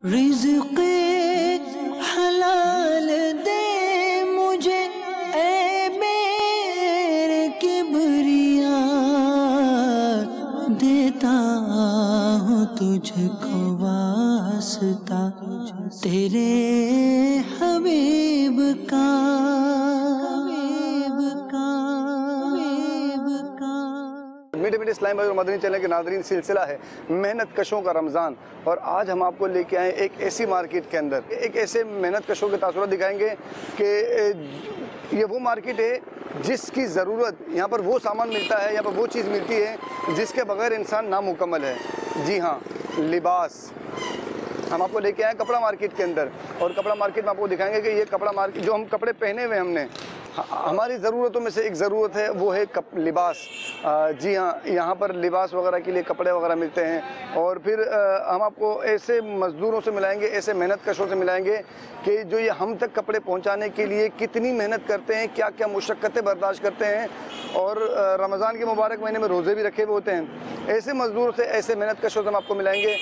رزق حلال دے مجھے اے میرے کبریا، دیتا ہوں تجھ کو واسطہ تیرے حبیب کا۔ میٹھے میٹھے اسلام بھائی اور مدنی چینل کے ناظرین، سلسلہ ہے محنت کشوں کا رمضان، اور آج ہم آپ کو لے کے آئے ایک ایسی مارکیٹ کے اندر، ایک ایسے محنت کشوں کے تاثرات دکھائیں گے کہ یہ وہ مارکیٹ ہے جس کی ضرورت، یہاں پر وہ سامان ملتا ہے، یہاں پر وہ چیز ملتی ہے جس کے بغیر انسان نامکمل ہے۔ جی ہاں، لباس۔ ہم آپ کو لے کے آئے کپڑا مارکیٹ کے اندر، اور کپڑا مارکیٹ میں آپ کو دکھائیں گے کہ یہ کپڑا مارکیٹ، جو ہم کپڑے پہنے ہوئے ہم نے، ہماری ضرورتوں میں سے ایک ضرورت ہے، وہ ہے لباس۔ جی ہاں، یہاں پر لباس وغیرہ کے لیے کپڑے وغیرہ ملتے ہیں، اور پھر ہم آپ کو ایسے مزدوروں سے ملائیں گے، ایسے محنت کشوں سے ملائیں گے کہ جو یہ ہم تک کپڑے پہنچانے کے لیے کتنی محنت کرتے ہیں، کیا کیا مشقتیں برداشت کرتے ہیں، اور رمضان کے مبارک مہینے میں روزے بھی رکھے ہوئے ہوتے ہیں۔ ایسے مزدوروں سے، ایسے محنت کشوں سے ہم آپ کو ملائیں گے۔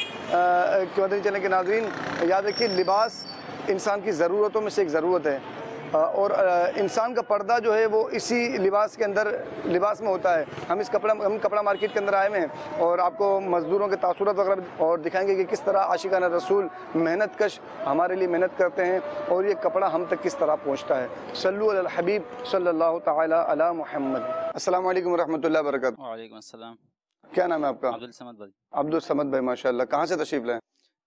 مدنی چینل کے ناظرین، یاد رکھیے، لباس انسان کی ضرورتوں میں سے ایک ضرورت ہے، اور انسان کا پردہ جو ہے وہ اسی لباس کے اندر، لباس میں ہوتا ہے۔ ہم کپڑا مارکیٹ کے اندر آئے ہوئے ہیں، اور آپ کو مزدوروں کے تاثرات وغیرہ اور دکھائیں گے کہ کس طرح عاشقان رسول محنت کش ہمارے لیے محنت کرتے ہیں، اور یہ کپڑا ہم تک کس طرح پہنچتا ہے۔ صلو علی الحبیب صلی اللہ تعالی علی محمد۔ السلام علیکم ورحمۃ اللہ وبرکاتہ۔ وعلیکم السلام۔ کیا نام ہے آپ کا؟ عبدالصمد بھائی۔ عبدالصمد بھائی، ماشاء اللہ۔ کہاں سے تشریف لائے؟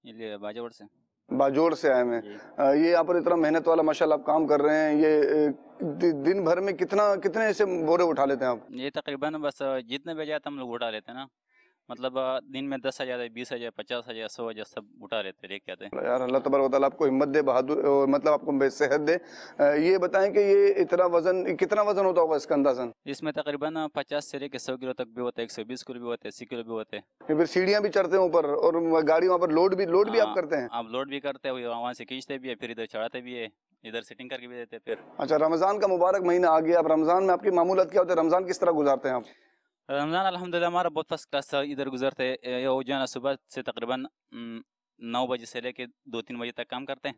یہ باجوڑ سے۔ باجوڑ سے آئے ہیں۔ یہ یہاں پر اتنا محنت والا ماشاءاللہ آپ کام کر رہے ہیں، یہ دن بھر میں کتنے ایسے بورے اٹھا لیتے ہیں آپ؟ یہ تقریباً بس جتنے بجے آتے ہم لوگ اٹھا لیتے ہیں نا، مطلب دن میں 10,000 20,000 50,000 100,000 سب اٹھا لیتے، لے کے آتے ہیں۔ یار اللہ تبارک و تعالیٰ آپ کو ہمت دے، بہادر، مطلب آپ کو صحت دے۔ یہ بتائیں کہ یہ اتنا وزن، کتنا وزن ہوتا ہوگا اس کا اندازاً؟ اس میں تقریباً 50 سے لے کے 100 کلو تک بھی ہوتے ہیں، 120 کلو بھی ہوتے ہیں، 80 کلو بھی ہوتے ہیں۔ پھر سیڑھیاں بھی چڑھتے ہیں اوپر، اور گاڑی وہاں پر لوڈ بھی آپ کرتے ہیں؟ آپ لوڈ بھی کرتے ہیں، وہاں سے کھینچتے بھی ہے، پھر ادھر چڑھاتے بھی ہے، ادھر سیٹنگ کر کے بھی دیتے ہیں۔ پھر اچھا، رمضان کا مبارک مہینہ آ گیا، اب رمضان میں آپ کی معمولات کیا ہوتے ہیں؟ رمضان کس طرح گزارتے ہیں آپ؟ رمضان الحمدللہ ہمارا بہت فرسٹ کلاس ادھر گزرتے ہیں۔ جو ہے نا صبح سے تقریباً 9 بجے سے لے کے 2-3 بجے تک کام کرتے ہیں،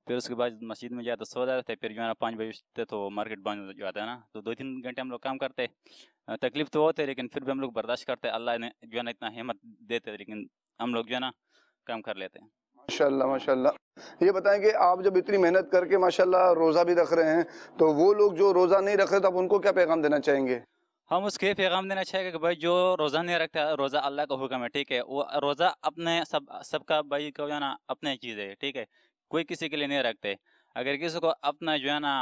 پھر اس کے بعد مسجد میں جاتے سو جاتے ہیں، پھر جو ہے نا 5 بجے تو مارکیٹ بند ہو جاتا ہے نا، تو 2-3 گھنٹے ہم لوگ کام کرتے ہیں۔ تکلیف تو ہوتے ہے، لیکن پھر بھی ہم لوگ برداشت کرتے ہیں، اللہ نے جو ہے نا اتنا ہمت دیتے ہیں، لیکن ہم لوگ جو ہے نا کام کر لیتے ہیں۔ ماشاءاللہ ماشاءاللہ۔ یہ بتائیں کہ آپ جب اتنی محنت کر کے ماشاءاللہ روزہ بھی رکھ رہے ہیں، تو وہ لوگ جو روزہ نہیں رکھ رہے، تو آپ ان کو کیا پیغام دینا چاہیں گے؟ ہم اس کے پیغام دینا چاہیے کہ بھائی جو روزہ نہیں رکھتا، روزہ اللہ کا حکم ہے، ٹھیک ہے، وہ روزہ اپنے سب کا بھائی کو جو ہے نا اپنے چیز ہے، ٹھیک ہے، کوئی کسی کے لیے نہیں رکھتے۔ اگر کسی کو اپنا جو ہے نا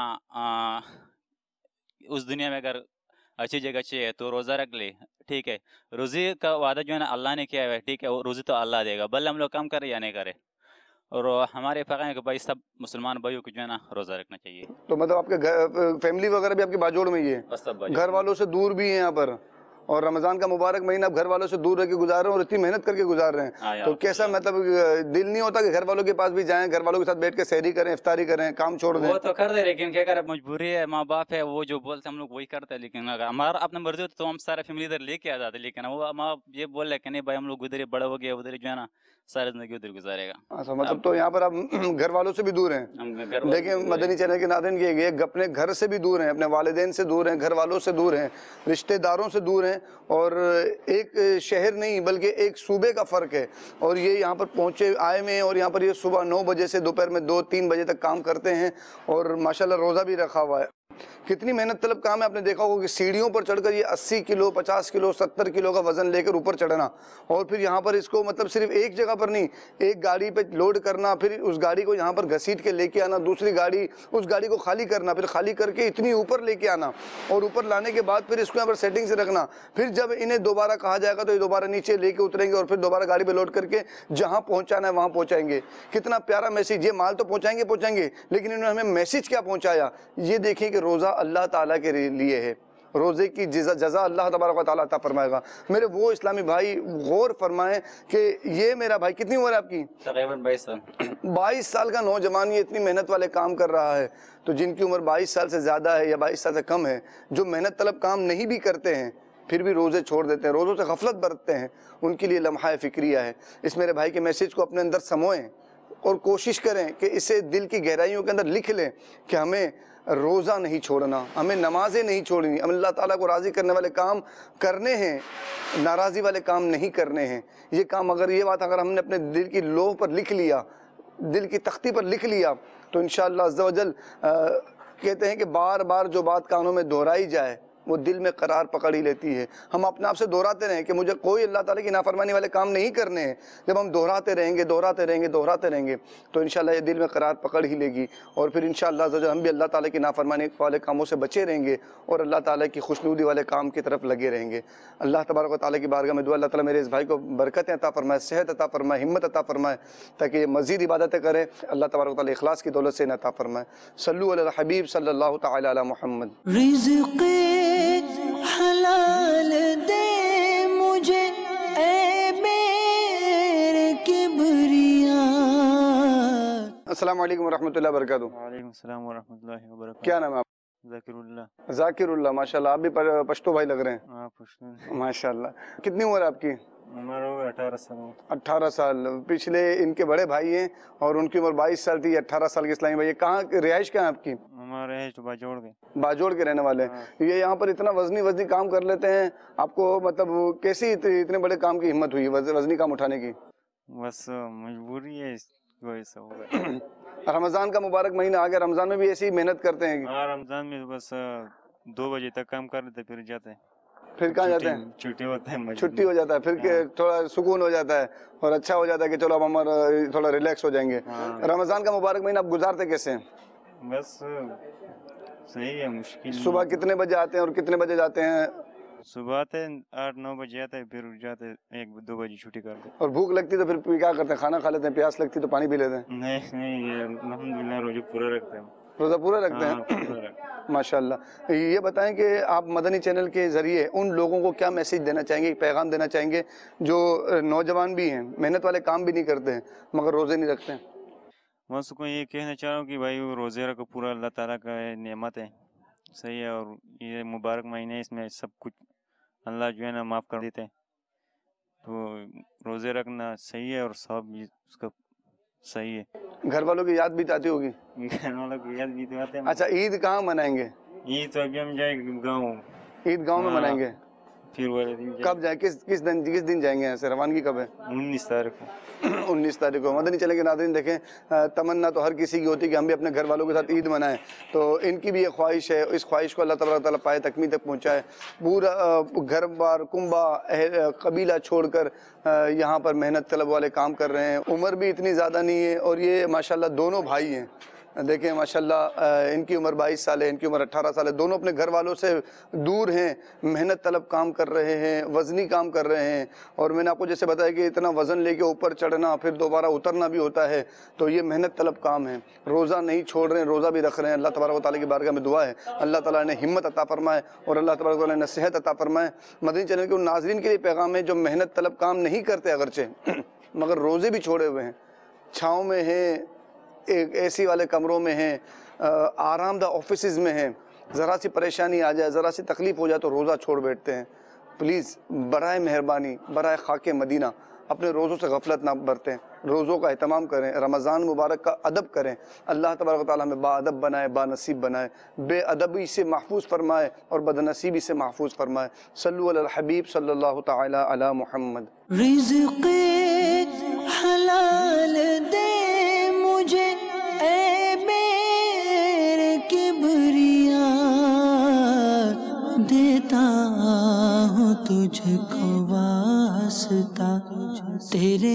اس دنیا میں اگر اچھی جگہ چاہیے تو روزہ رکھ لے، ٹھیک ہے، روزی کا وعدہ جو ہے نا اللہ نے کیا ہے، ٹھیک ہے، وہ روزی تو اللہ دے گا، بھلے ہم لوگ کام کرے یا نہیں کرے۔ اور ہمارے پیغام ہے کہ بھائی سب مسلمان بھائیوں کو جو ہے نا روزہ رکھنا چاہیے۔ تو مطلب آپ کے فیملی وغیرہ بھی آپ کے باجوڑ میں ہی ہے، گھر والوں سے دور بھی ہیں یہاں پر، اور رمضان کا مبارک مہینہ آپ گھر والوں سے دور رہ کے گزار رہے ہیں، اور اتنی محنت کر کے گزار رہے ہیں، تو کیسا مطلب دل نہیں ہوتا کہ گھر والوں کے پاس بھی جائیں، گھر والوں کے ساتھ بیٹھ کے سحری کریں، افطاری کریں، کام چھوڑ دیں؟ وہ تو کر دے، لیکن کیا کریں، مجبوری ہے، ماں باپ ہے، وہ جو بولتے ہم لوگ وہی کرتے ہیں، لیکن اگر ہمارا اپنا مرضی ہوتی تو ہم سارا فیملی ادھر لے کے آ جاتے، لیکن وہ ماں یہ بول رہے کہ نہیں بھائی ہم لوگ ادھر ہی بڑا ہو گیا، ادھر ہی جو ہے نا ساری زندگی ادھر گزارے گا۔ اچھا، مطلب تو یہاں پر آپ گھر والوں سے بھی دور ہیں؟ دیکھیں مدنی چینل کے ناظرین، یہ اپنے گھر سے بھی دور ہیں، اپنے والدین سے دور ہیں، گھر والوں سے دور ہیں، رشتہ داروں سے دور ہیں، اور ایک شہر نہیں بلکہ ایک صوبے کا فرق ہے، اور یہ یہاں پر آئے ہوئے ہیں، اور یہاں پر یہ صبح 9 بجے سے دوپہر میں 2-3 بجے تک کام کرتے ہیں، اور ماشاءاللہ روزہ بھی رکھا ہوا ہے۔ کتنی محنت طلب کام ہے، آپ نے دیکھا ہوگا کہ سیڑھیوں پر چڑھ کر یہ 80 کلو 50 کلو 70 کلو کا وزن لے کر اوپر چڑھنا، اور پھر یہاں پر اس کو مطلب صرف ایک جگہ پر نہیں، ایک گاڑی پہ لوڈ کرنا، پھر اس گاڑی کو یہاں پر گھسیٹ کے لے کے آنا، دوسری گاڑی، اس گاڑی کو خالی کرنا، پھر خالی کر کے اتنی اوپر لے کے آنا، اور اوپر لانے کے بعد پھر اس کو یہاں پر سیٹنگ سے رکھنا، پھر جب انہیں دوبارہ کہا جائے گا تو یہ دوبارہ نیچے لے کے اتریں گے، اور پھر دوبارہ گاڑی پہ لوڈ کر کے جہاں پہنچانا ہے وہاں پہنچائیں گے۔ کتنا پیارا میسیج، یہ مال تو پہنچائیں گے، لیکن انہوں نے ہمیں میسیج کیا پہنچایا؟ یہ دیکھیں کہ روزہ اللہ تعالیٰ کے لیے ہے، روزے کی جزا اللہ تبارک و تعالیٰ عطا فرمائے گا۔ میرے وہ اسلامی بھائی غور فرمائیں کہ یہ میرا بھائی، کتنی عمر ہے آپ کی؟ تقریباً 22 سال۔ 22 سال کا نوجوان یہ اتنی محنت والے کام کر رہا ہے، تو جن کی عمر 22 سال سے زیادہ ہے یا 22 سال سے کم ہے، جو محنت طلب کام نہیں بھی کرتے ہیں، پھر بھی روزے چھوڑ دیتے ہیں، روزوں سے غفلت برتتے ہیں، ان کے لیے لمحہ فکریہ ہے۔ اس میرے بھائی کے میسیج کو اپنے اندر سموئیں، اور کوشش کریں کہ اسے دل کی گہرائیوں کے اندر لکھ لیں کہ ہمیں روزہ نہیں چھوڑنا، ہمیں نمازیں نہیں چھوڑنی، ہمیں اللہ تعالیٰ کو راضی کرنے والے کام کرنے ہیں، ناراضی والے کام نہیں کرنے ہیں۔ یہ کام اگر یہ بات اگر ہم نے اپنے دل کی لوح پر لکھ لیا، دل کی تختی پر لکھ لیا، تو انشاءاللہ عز و جل کہتے ہیں کہ بار بار جو بات کانوں میں دہرائی جائے وہ دل میں قرار پکڑ ہی لیتی ہے۔ ہم اپنے آپ سے دہراتے رہیں کہ مجھے کوئی اللہ تعالیٰ کی نافرمانی والے کام نہیں کرنے ہیں، جب ہم دہراتے رہیں گے تو انشاءاللہ یہ دل میں قرار پکڑ ہی لے گی، اور پھر انشاءاللہ عز و جل ہم بھی اللہ تعالیٰ کی نافرمانی والے کاموں سے بچے رہیں گے اور اللہ تعالیٰ کی خوشنودی والے کام کی طرف لگے رہیں گے۔ اللہ تبارک و تعالیٰ کی بارگاہ میں دعا اللہ تعالیٰ میرے اس بھائی کو برکتیں عطا فرمائے، صحت عطا فرمائے، ہمت عطا فرمائے، تاکہ یہ مزید عبادتیں کرے۔ اللہ تبارک و تعالیٰ اخلاص کی دولت سے انہیں عطا فرمائے۔ صلو علی الحبیب صلی اللہ تعالی علی محمد۔ رزق حلال دے مجھے اے میرے کبریا۔ السلام علیکم ورحمۃ اللہ وبرکاتہ۔ وعلیکم السلام ورحمۃ اللہ وبرکاتہ۔ کیا نام ہے آپ؟ ذاکر اللہ۔ ذاکر اللہ، ماشاءاللہ آپ بھی پشتو بھائی لگ رہے ہیں، ہاں پشتون۔ ماشاءاللہ۔ کتنی عمر ہے آپ کی؟ عمر ہو 18 سال۔ 18 سال۔ پچھلے ان کے بڑے بھائی ہیں اور ان کی عمر 22 سال تھی، 18 سال کے اسلامی بھائی۔ کہاں رہائش کہاں ہے آپ کی؟ ہمارا رہائش تو باجوڑ کے۔ باجوڑ کے رہنے والے ہیں۔ یہ یہاں پر اتنا وزنی کام کر لیتے ہیں، آپ کو مطلب کیسی اتنے بڑے کام کی ہمت ہوئی وزنی کام اٹھانے کی؟ بس مجبوری ہے، کوئی ایسا ہوگا۔ رمضان کا مبارک مہینہ آ گیا، رمضان میں بھی ایسی محنت کرتے ہیں؟ ہاں رمضان میں بس 2 بجے تک کام کر لیتے، پھر جاتے ہیں۔ پھر کہاں جاتے ہیں؟ چھٹی ہوتا ہے، چھٹی ہو جاتا ہے، پھر کہ تھوڑا سکون ہو جاتا ہے اور اچھا ہو جاتا ہے کہ چلو اب ہمارا تھوڑا ریلیکس ہو جائیں گے۔ رمضان کا مبارک مہینہ آپ گزارتے کیسے ہیں؟ بس صحیح ہے، مشکل۔ صبح کتنے بجے آتے ہیں اور کتنے بجے جاتے ہیں؟ صبح آتے 8-9 بجے آتے ہیں، پھر جاتے 1-2 بجے چھٹی کرتے۔ اور بھوک لگتی تو پھر کیا کرتے ہیں؟ کھانا کھا لیتے ہیں؟ پیاس لگتی تو پانی پی لیتے ہیں؟ نہیں، یہ الحمدللہ روزہ پورا رکھتے ہیں۔ روزہ پورا رکھتے ہیں؟ ماشاءاللہ۔ یہ بتائیں کہ آپ مدنی چینل کے ذریعے ان لوگوں کو کیا میسیج دینا چاہیں گے، پیغام دینا چاہیں گے جو نوجوان بھی ہیں، محنت والے کام بھی نہیں کرتے ہیں مگر روزے نہیں رکھتے ہیں؟ میں اس کو یہ کہنا چاہ رہا ہوں کہ بھائی وہ روزے رکھو، پورا اللہ تعالیٰ کا نعمت ہے، صحیح ہے، اور یہ مبارک مہینے ہے، اس میں سب کچھ اللہ جو ہے نا معاف کر دیتے ہیں، تو روزے رکھنا صحیح ہے اور ثواب بھی اس کا صحیح ہے۔ گھر والوں کی یاد بھی آتی ہوگی؟ گھر والوں کی یاد بھی تو آتے ہیں۔ اچھا، عید کہاں منائیں گے؟ یہ تو ابھی ہم جائیں گاؤں، عید گاؤں میں منائیں گے؟ پھر والے دن کب جائیں؟ کس دن جائیں گے یہاں سے؟ روانگی کب ہے؟ 19 تاریخ کو۔ 19 تاریخ کو۔ مدنی چینل کے ناظرین دیکھیں، تمنا تو ہر کسی کی ہوتی ہے کہ ہم بھی اپنے گھر والوں کے ساتھ عید منائیں، تو ان کی بھی یہ خواہش ہے، اس خواہش کو اللہ تبارک تعالیٰ پائے تکمیل تک پہنچائے۔ پورا گھر بار کنبہ قبیلہ چھوڑ کر یہاں پر محنت طلب والے کام کر رہے ہیں۔ عمر بھی اتنی زیادہ نہیں ہے اور یہ ماشاءاللہ دونوں بھائی ہیں، دیکھیں ماشاءاللہ ان کی عمر 22 سال ہے، ان کی عمر 18 سال ہے، دونوں اپنے گھر والوں سے دور ہیں، محنت طلب کام کر رہے ہیں، وزنی کام کر رہے ہیں، اور میں نے آپ کو جیسے بتایا کہ اتنا وزن لے کے اوپر چڑھنا پھر دوبارہ اترنا بھی ہوتا ہے، تو یہ محنت طلب کام ہے۔ روزہ نہیں چھوڑ رہے ہیں، روزہ بھی رکھ رہے ہیں۔ اللہ تبارک و تعالیٰ کی بارگاہ میں دعا ہے اللہ تعالیٰ نے ہمت عطا فرمائے اور اللہ تبارک و تعالیٰ نے صحت عطا فرمائے۔ مدنی چینل کے ان ناظرین کے لیے پیغام ہے جو محنت طلب کام نہیں کرتے اگرچہ مگر روزے بھی چھوڑے ہوئے ہیں، چھاؤں میں ہیں، ایک اے سی والے کمروں میں ہیں، آرام دہ آفیسز میں ہیں، ذرا سی پریشانی آ جائے، ذرا سی تکلیف ہو جائے تو روزہ چھوڑ بیٹھتے ہیں۔ پلیز برائے مہربانی، برائے خاک مدینہ اپنے روزوں سے غفلت نہ برتیں، روزوں کا اہتمام کریں، رمضان مبارک کا ادب کریں۔ اللہ تبارک و تعالیٰ ہمیں با ادب بنائے، با نصیب بنائے، بے ادبی سے محفوظ فرمائے اور بد نصیبی سے محفوظ فرمائے۔ صلو علی الحبیب صلی اللہ تعالی علی محمد۔ رزق حلال دے مجھے اے میرے کبریا، دیتا ہوں تجھ کو واسطہ تیرے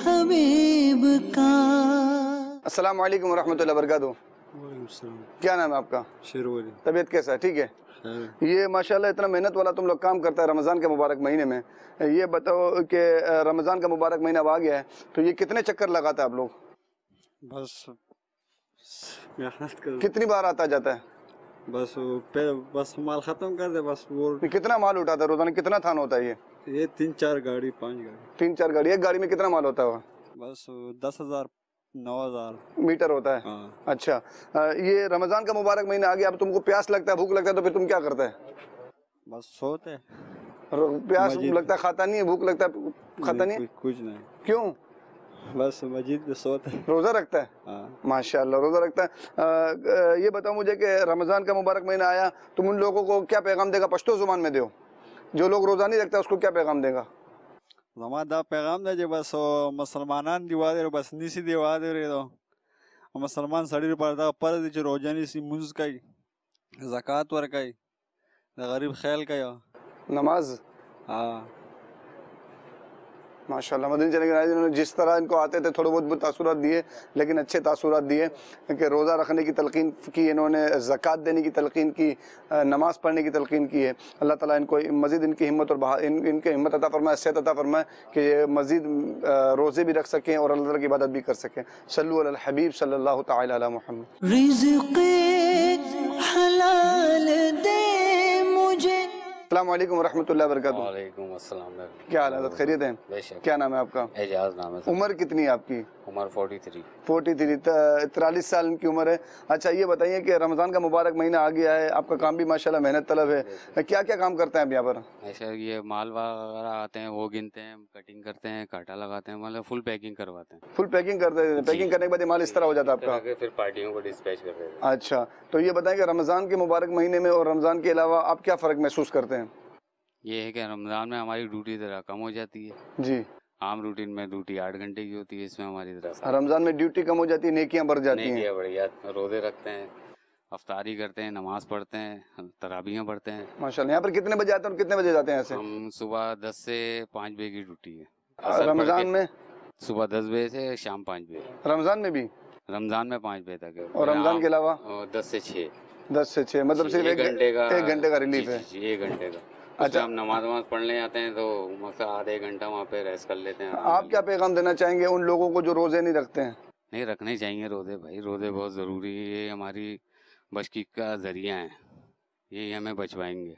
حبیب کا۔ السلام علیکم ورحمۃ اللہ وبرکاتہ۔ وعلیکم السلام۔ کیا نام ہے آپ کا؟ شیرولی۔ طبیعت کیسا ہے؟ ٹھیک ہے؟ یہ ماشاءاللہ اتنا محنت والا تم لوگ کام کرتا ہے رمضان کے مبارک مہینے میں، یہ بتاؤ کہ رمضان کا مبارک مہینہ اب آ گیا ہے تو یہ کتنے چکر لگاتا ہے آپ لوگ؟ بس محنت کر، کتنی بار آتا جاتا ہے؟ بس مال ختم کر دے، بس وہ کتنا مال اٹھاتا ہے روزانہ؟ کتنا تھان ہوتا ہے یہ 3-4 گاڑی 5 گاڑی 3-4 گاڑی؟ ایک گاڑی میں کتنا مال ہوتا ہے؟ بس 10,000 9,000 میٹر ہوتا ہے۔ ہاں۔ اچھا، یہ رمضان کا مبارک مہینہ آ گیا، اب تم کو پیاس لگتا ہے، بھوک لگتا ہے تو پھر تم کیا کرتا ہے؟ بس سوتے، پیاس لگتا ہے کھاتا نہیں ہے، بھوک لگتا ہے کھاتا نہیں ہے؟ کچھ نہیں، کیوں؟ बस मस्जिद में सोते हैं। रोज़ा रखता है? हाँ। माशाल्लाह रोज़ा रखता है। ये बताओ मुझे कि रमज़ान का मुबारक महीना आया, तुम उन लोगों को क्या पैगाम देगा? पश्तो ज़ुबान में दो, जो लोग रोज़ा नहीं रखता उसको क्या पैगाम देगा? زمان دا پیغام دی چې بس مسلمانان دی واده بس نیسی دی واده لري دو مسلمان سړی لپاره دا پر دي چې روزه نیسي، منځ کوي، زکات ورکوي، د غریب خیال کوي. نماز. ہاں माशाल्लाह मदनी चले गए जिन्होंने जिस तरह इनको आते थे थोड़े बहुत तासुरात दिए, लेकिन अच्छे तासुरात दिए कि रोज़ा रखने की तलकीन की, इन्होंने ज़कात देने की तलकीन की, नमाज़ पढ़ने की तलकीन की है. अल्लाह ताला इनको मज़ीद इनकी हिम्मत और इनके हिम्मत अता फरमाए, सेहत अता फरमाए कि ये मज़ीद रोज़े भी रख सकें और अल्लाह ताला की इबादत भी कर सकें. सल्लु अलल हबीब सल्लल्लाहु तआला अला मुहम्मद. रिज़्क़े हलाल दे मुझे. अस्सलाम वालेकुम वरहमतुल्लाहि वबरकातुहू. वालेकुम अस्सलाम। क्या हाल है? खैरियत हैं? बेशक। क्या नाम है आपका? एजाज नाम है। उम्र कितनी है आपकी? उम्र 43। 43 साल इनकी उम्र है. अच्छा ये बताइए कि रमज़ान का मुबारक महीना आ गया है, आपका काम भी माशाल्लाह मेहनत तलब है, क्या क्या काम करते हैं आप यहाँ पर? ऐसा ये माल वगैरह आते हैं वो गिनते हैं, कटिंग करते हैं, कांटा लगाते हैं, मतलब फुल पैकिंग करवाते हैं। फुल पैकिंग करते हैं? पैकिंग करने के बाद ये माल इस तरह हो जाता है आपका? फिर पार्टियों को डिस्पैच कर देते हैं। अच्छा तो ये बताएं कि रमज़ान के मुबारक महीने में और रमज़ान के अलावा आप क्या फ़र्क महसूस करते हैं? ये है कि रमज़ान में हमारी ड्यूटी ज़रा कम हो जाती है जी. आम रूटीन में ड्यूटी 8 घंटे की होती है, इसमें हमारी ज़रा रमज़ान में ड्यूटी कम हो जाती है, नेकियां बढ़ जाती हैं. नेकियां बढ़िया, रोज़े रखते हैं, अफ्तारी करते हैं, नमाज पढ़ते हैं, तराबियाँ पढ़ते हैं। माशाल्लाह. यहाँ पर कितने बजे आते हैं और कितने बजे जाते हैं यहाँ से? हम सुबह 10 से 5 बजे की ड्यूटी है। रमज़ान में सुबह 10 बजे से शाम 5 बजे। रमज़ान में भी? रमज़ान में 5 बजे तक है। और रमज़ान के अलावा? 10 से 6। 10 से 6 मतलब सिर्फ 1 घंटे का रिलीफ है? 1 घंटे का। अच्छा हम नमाज पढ़ने आते हैं तो मतलब आधे घंटा वहाँ पे रेस्ट कर लेते हैं। आप क्या पैगाम देना चाहेंगे उन लोगों को जो रोज़े नहीं रखते हैं? नहीं रखने चाहिए रोज़े भाई, रोज़े बहुत ज़रूरी है, ये हमारी बचकी का ज़रिया है, यही हमें बचवाएंगे,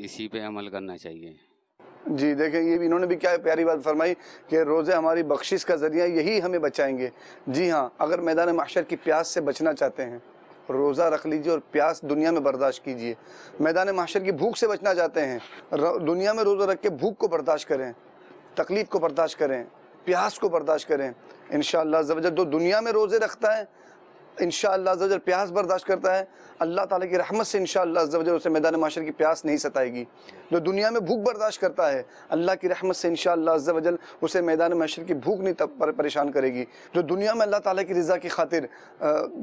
इसी पे अमल करना चाहिए। जी देखें ये भी इन्होंने भी क्या प्यारी बात फरमाई कि रोज़े हमारी बख्शिश का ज़रिया, यही हमें बचाएंगे. जी हाँ, अगर मैदान महशर की प्यास से बचना चाहते हैं रोज़ा रख लीजिए और प्यास दुनिया में बर्दाश्त कीजिए. मैदान महशर की भूख से बचना चाहते हैं दुनिया में रोज़ा रख के भूख को बर्दाश्त करें, तकलीफ़ को बर्दाश्त करें, प्यास को बर्दाश्त करें. इंशाअल्लाह अज़्ज़ वजल जो दुनिया में रोज़े रखता है इंशाअल्लाह अज़्ज़ वजल प्यास बर्दाश्त करता है, अल्लाह ताला की रहमत से इंशाअल्लाह अज़्ज़ वजल उसे मैदान महशर की प्यास नहीं सताएगी. जो दुनिया में भूख बर्दाश्त करता है अल्लाह की रहमत से इंशाअल्लाह अज़्ज़ वजल उसे मैदान महशर की भूख नहीं परेशान करेगी. जो दुनिया में अल्लाह ताला की रज़ा की खातिर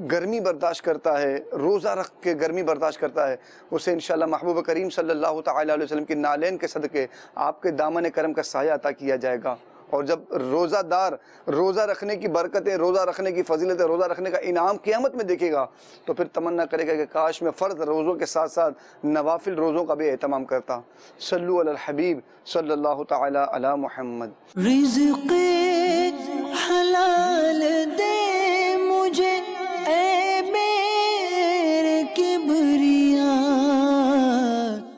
गर्मी बर्दाश्त करता है, रोज़ा रख के गर्मी बर्दाश्त करता है, उसे इंशाअल्लाह महबूब करीम सल्लल्लाहु तआला अलैहि वसल्लम की नालैन के सदक़े आपके दामन करम का साया अता किया जाएगा. और जब रोज़ादार रोज़ा रखने की बरकतें, रोज़ा रखने की फजीलतें, रोज़ा रखने का इनाम क़यामत में देखेगा तो फिर तमन्ना करेगा कि काश मैं फ़र्ज़ रोज़ों के साथ साथ नवाफिल रोज़ों का भी एहतमाम करता. सल्लु अलल हबीब सल्लल्लाहु तआला अला मुहम्मद. रिज़्क़े हलाल दे मुझे ऐ मेरे किबरिया.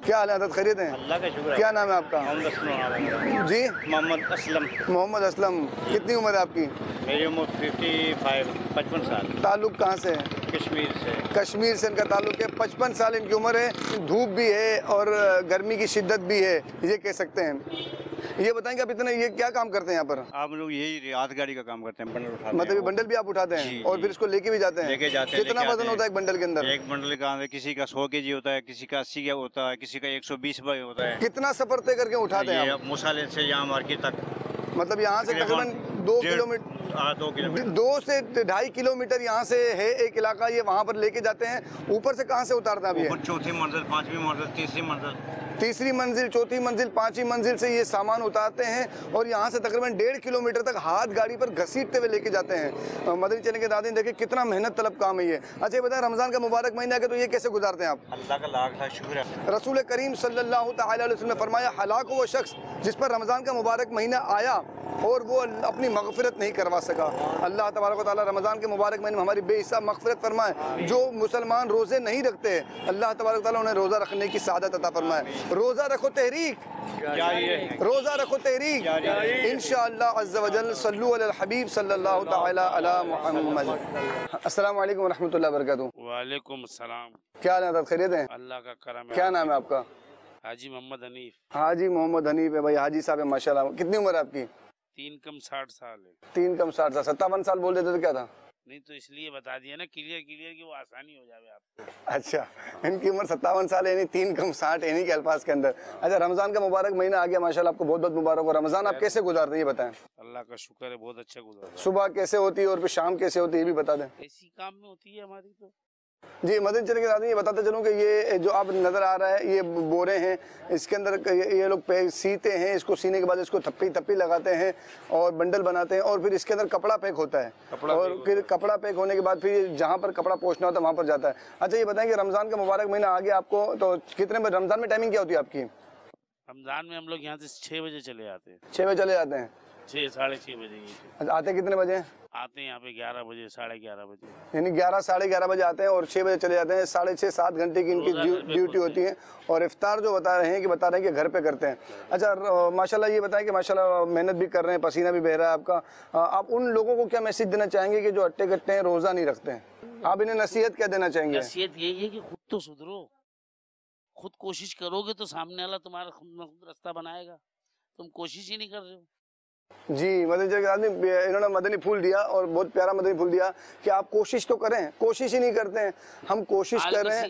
क्या हाल है? खैरियत हैं? अल्लाह का शुक्र है। क्या नाम है आपका? जी मोहम्मद असलम। मोहम्मद असलम. कितनी उम्र है आपकी? मेरी उम्र 55 साल। ताल्लुक़ कहाँ से है? कश्मीर से। कश्मीर से इनका ताल्लुक़ है. 55 साल इनकी उम्र है. धूप भी है और गर्मी की शिद्दत भी है, ये कह सकते हैं. ये बताएंगे आप इतने ये क्या काम करते हैं यहाँ पर? आप लोग यही रात गाड़ी का काम करते हैं, बंडल उठाते मतलब ये हैं। बंडल भी आप उठाते हैं जी, और जी। फिर इसको लेके भी जाते हैं? लेके जाते हैं, कितना लेके वजन आते होता है हैं। एक बंडल के अंदर? एक बंडल का किसी का 100 kg होता है, किसी का 80 का होता है, किसी का 120 होता है। कितना सफर तय करके उठाते हैं आप? मुसाले से यहाँ मार्केट तक, मतलब यहाँ से तकरीबन 2 किलोमीटर 2 किलोमीटर 2 से 2.5 किलोमीटर यहाँ से है एक इलाका, ये वहाँ पर लेके जाते हैं. ऊपर से कहाँ से उतारते हैं आप? ये चौथी मंजिल, 5वीं मंजिल, तीसरी मंजिल, तीसरी मंजिल, चौथी मंजिल, 5वीं मंजिल से ये सामान उतारते हैं और यहाँ से तकरीबन 1.5 किलोमीटर तक हाथ गाड़ी पर घसीटते हुए लेके जाते हैं. मदनी चैनल के दादीन देखिए कितना मेहनत तलब काम है ये. अच्छा ये बताएं रमज़ान का मुबारक महीना है तो ये कैसे गुजारते हैं आप? अल्लाह का लाख शुक्र है। रसूल करीम सल्लल्लाहु तआला अलैहि वसल्लम ने फरमाया हलाक वो शख्स जिस पर रमज़ान का मुबारक महीना आया और वो अपनी मग़फ़िरत नहीं करवा सका. अल्लाह तबारक व तआला रमज़ान के मुबारक महीने में हमारी बेहिसाब मग़फ़िरत फरमाए. जो मुसलमान रोज़े नहीं रखते अल्लाह तबारक व तआला उन्हें रोज़ा रखने की सआदत अता फरमाए. रोज़ा रखो तहरीक, रोज़ा रखो तहरीक इंशाअल्लाह अज़्ज़ व जल. सल्लु अलल हबीब सल्लल्लाहु तआला अला मुहम्मद. अस्सलाम वालेकुम व रहमतुल्लाहि व बरकातुहू. वालेकुम सलाम। क्या हाल है? खैरियत हैं? अल्लाह का करम है। क्या नाम है आपका? हाजी मोहम्मद हनीफ। हाजी मोहम्मद हनीफ है भाई. हाजी साहब है माशाल्लाह. कितनी उम्र है आपकी? 3 कम 60 साल है। 3 कम 60 साल, 57 साल बोल देते तो क्या था? नहीं तो इसलिए बता दिया ना क्लियर क्लियर कि वो आसानी हो जाए आपको। अच्छा, इनकी उम्र 57 साल है, यानी 3 कम 60 इन्हीं के अल्फाज के अंदर। अच्छा, रमज़ान का मुबारक महीना आ गया माशाल्लाह, आपको बहुत बहुत मुबारक हो। रमज़ान आप कैसे गुजारते हैं ये बताएं? अल्लाह का शुक्र है, बहुत अच्छा गुजरा। सुबह कैसे होती है और फिर शाम कैसे होती है ये भी बता दें। ऐसी काम में होती है हमारी तो। जी, मदनी चले के साथ ये बताते चलूँ कि ये जो आप नज़र आ रहा है ये बोरे हैं, इसके अंदर ये लोग सीते हैं, इसको सीने के बाद इसको थप्पी लगाते हैं और बंडल बनाते हैं और फिर इसके अंदर कपड़ा पैक होता है और फिर कपड़ा पैक होने के बाद फिर जहाँ पर कपड़ा पहुँचना होता है वहाँ पर जाता है। अच्छा, ये बताएं कि रमज़ान का मुबारक महीना आ गया आपको, तो कितने बजे रमज़ान में टाइमिंग क्या होती है आपकी? रमज़ान में हम लोग यहाँ से 6 बजे चले आते हैं। 6 बजे चले जाते हैं? 6 साढ़े 6 बजे। अच्छा, आते कितने बजे? आते हैं यहाँ पे 11 बजे, 11:30 बजे। यानी 11 साढ़े 11 बजे आते हैं और 6 बजे चले जाते हैं। 6.5 7 घंटे की इनकी ड्यूटी होती है और इफ्तार जो बता रहे हैं कि घर पे करते हैं। अच्छा, माशाल्लाह ये बताएं कि माशाल्लाह मेहनत भी कर रहे हैं, पसीना भी बह रहा है आपका। आप उन लोगों को क्या मैसेज देना चाहेंगे कि जो अट्टे कट्टे हैं, रोज़ा नहीं रखते हैं? आप इन्हें नसीहत क्या देना चाहेंगे? नसीहत यही है कि खुद तो सुधरो, खुद कोशिश करोगे तो सामने वाला तुम्हारा खुद रास्ता बनाएगा। तुम कोशिश ही नहीं कर रहे हो। जी, मदनी आदमी इन्होंने मदनी फूल दिया और बहुत प्यारा मदनी फूल दिया कि आप कोशिश तो करें, कोशिश ही नहीं करते हैं। हम कोशिश कर रहे हैं,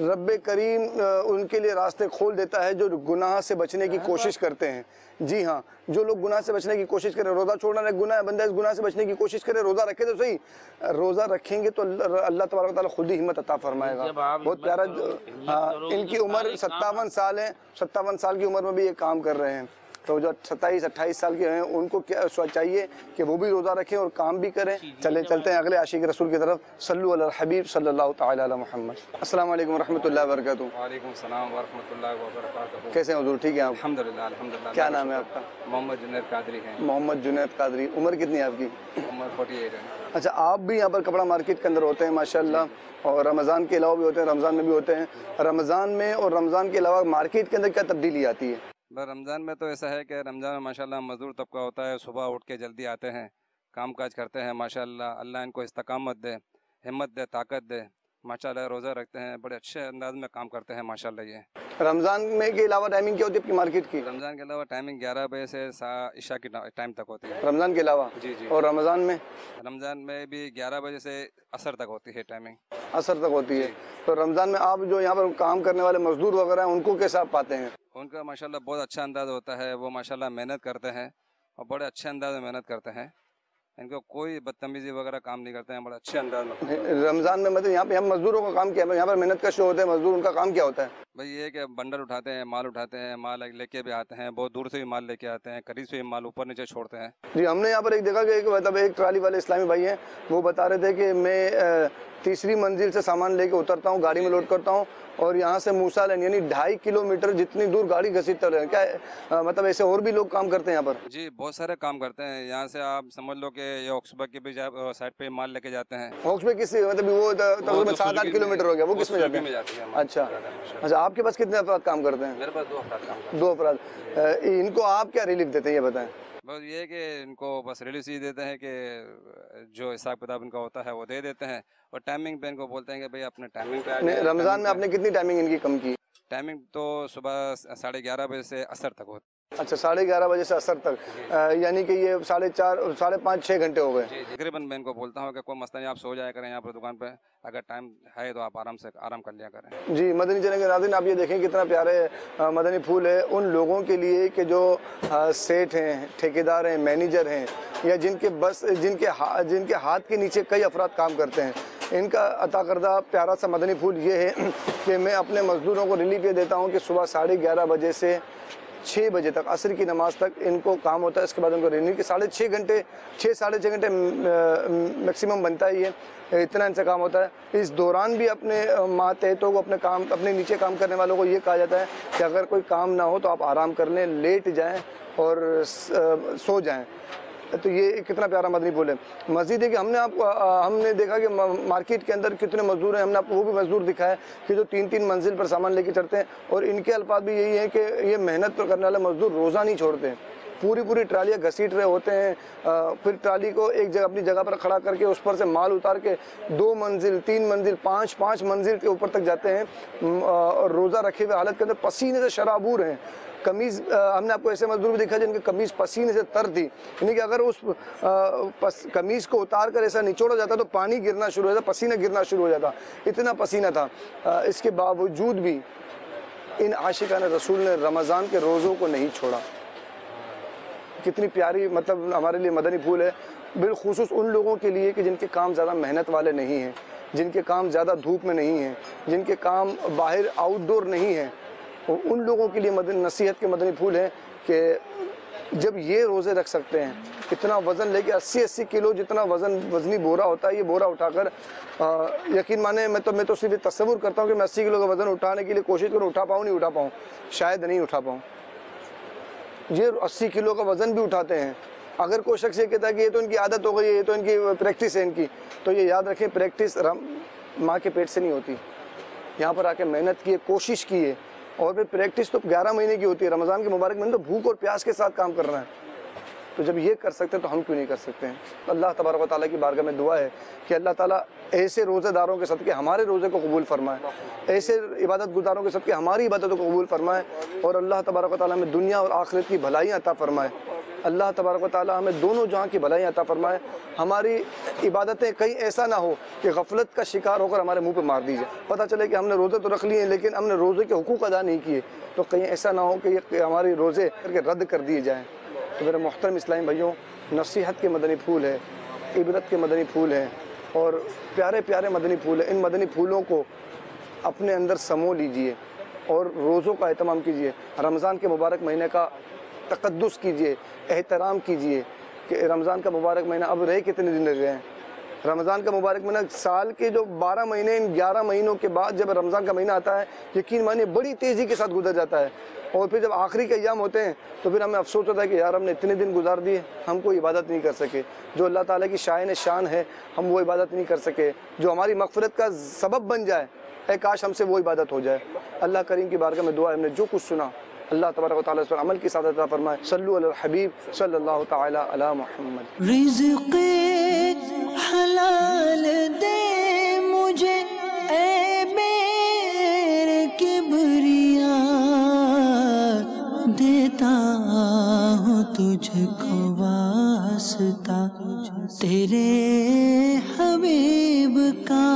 रब्बे करीम उनके लिए रास्ते खोल देता है जो गुनाह से बचने की कोशिश करते हैं। जी हाँ, जो लोग गुनाह से बचने की कोशिश करें, रोज़ा छोड़ना एक गुनाह है, बंदा इस गुनाह से बचने की कोशिश करे, रोज़ा रखे तो सही, रोज़ा रखेंगे तो अल्लाह तबारक व तआला खुद ही हिम्मत अता फरमाएगा। बहुत प्यारा। हाँ, इनकी उम्र 57 साल है, 57 साल की उम्र में भी ये काम कर रहे हैं। तो जो 27-28 साल के हैं उनको क्या चाहिए कि वो भी रोज़ा रखें और काम भी करें। चलते हैं अगले आशिक रसूल की तरफ। सल्लु अला हबीब सल्लल्लाहु तआला अला मुहम्मद। अस्सलाम वालेकुम रहमतुल्लाहि व बरकातहू। वालेकुम सलाम व रहमतुल्लाहि व बरकातहू। कैसे हैं हुजूर? ठीक है आप? अल्हम्दुलिल्लाह अल्हम्दुलिल्लाह। क्या नाम है आपका? मोहम्मद जुनैद कादरी है। मोहम्मद जुनैद कादरी। उम्र कितनी है आपकी? उम्र 48 है। अच्छा, आप भी यहाँ पर कपड़ा मार्केट के अंदर होते हैं माशाल्लाह, और रमज़ान के अलावा भी होते हैं, रमज़ान में भी होते हैं। रमज़ान में और रमज़ान के अलावा मार्केट के अंदर क्या तब्दीली आती है? रमज़ान में तो ऐसा है कि रमज़ान में माशाल्लाह मज़दूर तबका होता है, सुबह उठ के जल्दी आते हैं, काम काज करते हैं माशाल्लाह। अल्लाह इनको इस्तकामत दे, हिम्मत दे, ताकत दे। माशाल्लाह रोज़ा रखते हैं, बड़े अच्छे अंदाज में काम करते हैं माशाल्लाह। ये रमज़ान में के अलावा टाइमिंग क्या होती है आपकी मार्केट की? रमज़ान के अलावा टाइमिंग 11 बजे से इशा की टाइम तक होती है। रमज़ान के अलावा? जी जी। और रमज़ान में? रमज़ान में भी 11 बजे से असर तक होती है टाइमिंग। असर तक होती है। तो रमज़ान में आप जो यहाँ पर काम करने वाले मजदूर वगैरह हैं उनको कैसे आप पाते हैं? उनका माशाल्लाह बहुत अच्छा अंदाज़ होता है, वो माशाल्लाह मेहनत करते हैं और बड़े अच्छे अंदाज में मेहनत करते हैं। इनको कोई बदतमीजी वगैरह काम नहीं करते हैं, बड़ा अच्छे अंदाज में। रमज़ान में मतलब यहाँ पे हम मजदूरों का काम क्या है? यहाँ पर मेहनत का शो होता है, मजदूर उनका काम क्या होता है? भाई ये कि बंडल उठाते हैं, माल लेके भी आते हैं, बहुत दूर से भी माल लेके आते हैं, करीब से भी माल ऊपर नीचे छोड़ते हैं। जी, हमने यहाँ पर एक देखा कि मतलब एक ट्राली वाले इस्लामी भाई हैं, वो बता रहे थे कि मैं तीसरी मंजिल से सामान लेके उतरता हूँ, गाड़ी में लोड करता हूँ और यहाँ से मूसा लेन यानी 2.5 किलोमीटर जितनी दूर गाड़ी घसीटते रहे। क्या मतलब ऐसे और भी लोग काम करते हैं यहाँ पर? जी, बहुत सारे काम करते हैं। यहाँ से आप समझ लो कि ये ऑक्सबर्ग के भी साइड पे माल लेके जाते हैं। ऑक्सबर्ग किस मतलब वो तकरीबन 7-8 किलोमीटर हो गया, वो किस में जाते हैं? अच्छा अच्छा, आपके पास कितने अफराद काम करते हैं? मेरे पास 2 अफराद काम करते हैं। 2 अफराद। इनको आप क्या रिलीफ देते हैं ये बताएं? बस ये है कि इनको बस रिलीफ ही देते हैं कि जो हिसाब किताब इनका होता है वो दे देते हैं और टाइमिंग पे इनको बोलते हैं कि भाई अपने टाइमिंग पे। रमज़ान में आपने कितनी टाइमिंग इनकी कम की? टाइमिंग तो सुबह 11:30 बजे से असर तक होती। अच्छा, 11:30 बजे से असर तक, यानी कि ये 4.5 साढ़े 5-6 घंटे हो गए। तकरीबन मैं इनको बोलता हूँ कि कोई मसला नहीं, आप सो जाया करें यहाँ पर दुकान पे, अगर टाइम है तो आप आराम कर लिया करें। जी, मदनी चैनल के नाज़रीन, आप ये देखें कितना प्यारे मदनी फूल है उन लोगों के लिए कि जो सेठ हैं, ठेकेदार हैं, मैनेजर हैं या जिनके हाथ के नीचे कई अफराद काम करते हैं। इनका अता करदा प्यारा सा मदनी फूल ये है कि मैं अपने मज़दूरों को रिलीफ ये देता हूँ कि सुबह 11:30 बजे से 6 बजे तक, असर की नमाज तक इनको काम होता है। इसके बाद उनको रिलीफ के 6.5 घंटे 6-6.5 घंटे मैक्सिमम बनता है, ये इतना इनसे काम होता है। इस दौरान भी अपने मातहतों को अपने नीचे काम करने वालों को ये कहा जाता है कि अगर कोई काम ना हो तो आप आराम कर लें, लेट जाएँ और सो जाएँ। तो ये कितना प्यारा मदनी फूल है। मस्जिद है कि हमने देखा कि मार्केट के अंदर कितने मजदूर हैं, हमने आपको वो भी मजदूर दिखाया कि जो 3-3 मंजिल पर सामान लेके चढ़ते हैं और इनके अल्फाज भी यही है कि ये मेहनत करने वाले मजदूर रोज़ा नहीं छोड़ते हैं। पूरी ट्रालियाँ घसीट रहे होते हैं, फिर ट्राली को एक जगह अपनी जगह पर खड़ा करके उस पर से माल उतार के 2 मंजिल 3 मंजिल 5 मंजिल के ऊपर तक जाते हैं और रोज़ा रखे हुए हालत के अंदर पसीने से शराबूर हैं। कमीज़ हमने आपको ऐसे मजदूर भी दिखा जिनकी कमीज़ पसीने से तर थी, यानी कि अगर उस कमीज़ को उतार कर ऐसा निचोड़ा जाता तो पानी गिरना शुरू हो जाता, पसीना गिरना शुरू हो जाता, इतना पसीना था। इसके बावजूद भी इन आशिकान रसूल ने रमज़ान के रोज़ों को नहीं छोड़ा। कितनी प्यारी मतलब हमारे लिए मदनी फूल है, बिलखुसूस उन लोगों के लिए कि जिनके काम ज़्यादा मेहनत वाले नहीं हैं, जिनके काम ज़्यादा धूप में नहीं हैं, जिनके काम बाहर आउटडोर नहीं हैं, उन लोगों के लिए नसीहत के मदनी फूल है कि जब ये रोज़े रख सकते हैं, इतना वज़न लेके 80 किलो जितना वज़नी बोरा होता है, ये बोरा उठाकर यकीन माने मैं तो सिर्फ तस्वुर करता हूँ कि मैं 80 किलो का वज़न उठाने के लिए कोशिश करूँ, उठा पाऊँ नहीं उठा पाऊँ, शायद नहीं उठा पाऊँ। ये 80 किलो का वज़न भी उठाते हैं। अगर कोई शख्स ये कहता है कि ये तो इनकी आदत हो गई है, ये तो इनकी प्रैक्टिस है इनकी, तो ये याद रखें प्रैक्टिस माँ के पेट से नहीं होती। यहाँ पर आके मेहनत की है, कोशिश की है, और फिर प्रैक्टिस तो 11 महीने की होती है। रमज़ान के मुबारक महीने तो भूख और प्यास के साथ काम कर रहा है, तो जब ये कर सकते हैं तो हम क्यों नहीं कर सकते हैं। अल्लाह तबारक व तआला की बारगाह में दुआ है कि अल्लाह ताला ऐसे रोज़ेदारों के सदक़े हमारे रोज़े को कबूल फरमाए, ऐसे इबादत गुज़ारों के सदक़े हमारी इबादतों को कबूल फरमाए, और अल्लाह तबारक व तआला हमें दुनिया और आखिरत की भलाइयाँ अता फरमाए। अल्लाह तबारक व तआला हमें दोनों जहाँ की भलाइयाँ अता फरमाए। हमारी इबादतें कहीं ऐसा ना हो कि गफलत का शिकार होकर हमारे मुँह पर मार दी जाए। पता चले कि हमने रोज़े तो रख लिए लेकिन हमने रोज़े के हुकूक अदा नहीं किए, तो कहीं ऐसा ना हो कि हमारे रोज़े रद्द कर दिए जाएँ। तो मेरे मोहतरम इस्लामी भाइयों, नसीहत के मदनी फूल है, इबरत के मदनी फूल है, और प्यारे प्यारे मदनी फूल है। इन मदनी फूलों को अपने अंदर समो लीजिए और रोज़ों का एहतमाम कीजिए। रमज़ान के मुबारक महीने का तक़द्दुस कीजिए, एहतराम कीजिए कि रमज़ान का मुबारक महीना अब रहे कितने दिन रह गए हैं। रमज़ान का मुबारक महीना साल के जो 12 महीने, इन 11 महीनों के बाद जब रमज़ान का महीना आता है, यकीन मानिए बड़ी तेज़ी के साथ गुजर जाता है। और फिर जब आखिरी के अय्याम होते हैं तो फिर हमें अफसोस होता है कि यार हमने इतने दिन गुजार दिए, हम कोई इबादत नहीं कर सके। जो अल्लाह ताला की शान शान है, हम वो इबादत नहीं कर सके, जो हमारी मग़फ़िरत का सबब बन जाए, ऐ काश हमसे वो इबादत हो जाए। अल्लाह करीम की बारगाह में दुआ है, हमने जो कुछ सुना अल्लाह तबारक व तआला इस पर अमल की सादत अता फरमाए। सल्लु अला हबीब सल्लल्लाहु तआला अला मुहम्मद। रिज़्क़े हलाल दे मुझे ऐ मेरे किबरिया, देता हूँ तुझको वास्ता तेरे हबीब का।